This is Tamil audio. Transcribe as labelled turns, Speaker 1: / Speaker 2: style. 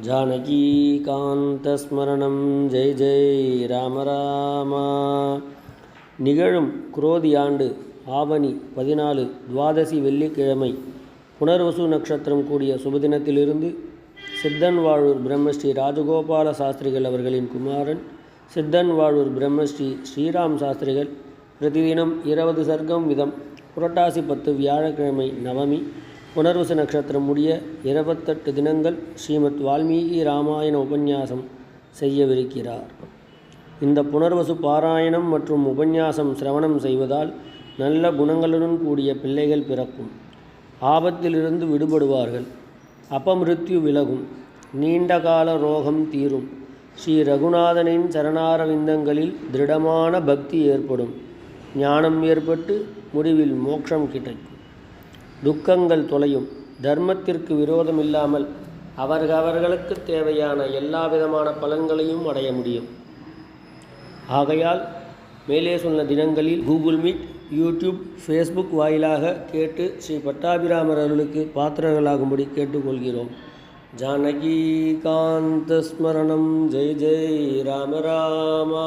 Speaker 1: ஜானகீகாந்தஸ்மரணம் ஜெய் ஜெய் ராம ராமா. நிகழும் குரோதி ஆண்டு ஆவணி 14 துவாதசி வெள்ளிக்கிழமை புனர்வசு நட்சத்திரம் கூடிய சுபதினத்திலிருந்து சித்தன்வாழூர் பிரம்மஸ்ரீ ராஜகோபால சாஸ்திரிகள் அவர்களின் குமாரன் சித்தன்வாழூர் பிரம்மஸ்ரீ ஸ்ரீராம் சாஸ்திரிகள் பிரதிதினம் 20 சர்க்கம் விதம் புரட்டாசி 10 வியாழக்கிழமை நவமி புனர்வசு நட்சத்திரம் முடிய 28 தினங்கள் ஸ்ரீமத் வால்மீகி ராமாயண உபன்யாசம் செய்யவிருக்கிறார். இந்த புனர்வசு பாராயணம் மற்றும் உபன்யாசம் சிரவணம் செய்வதால் நல்ல குணங்களுடன் கூடிய பிள்ளைகள் பிறக்கும், ஆபத்திலிருந்து விடுபடுவார்கள், அபமிருத்யு விலகும், நீண்டகால ரோகம் தீரும், ஸ்ரீ ரகுநாதனின் சரணாரவிந்தங்களில் திருடமான பக்தி ஏற்படும், ஞானம் ஏற்பட்டு முடிவில் மோட்சம் கிடைக்கும், துக்கங்கள் தொலையும், தர்மத்திற்கு விரோதம் இல்லாமல் அவர்களுக்கு தேவையான எல்லா விதமான பலன்களையும் அடைய முடியும். ஆகையால் மேலே சொன்ன தினங்களில் கூகுள் மீட், யூடியூப், ஃபேஸ்புக் வாயிலாக கேட்டு ஸ்ரீ பட்டாபிராமர் அருளுக்கு பாத்திரர்களாகும்படி கேட்டுக்கொள்கிறோம். ஜானகீகாந்த ஸ்மரணம் ஜெய் ஜெய் ராம ராமா.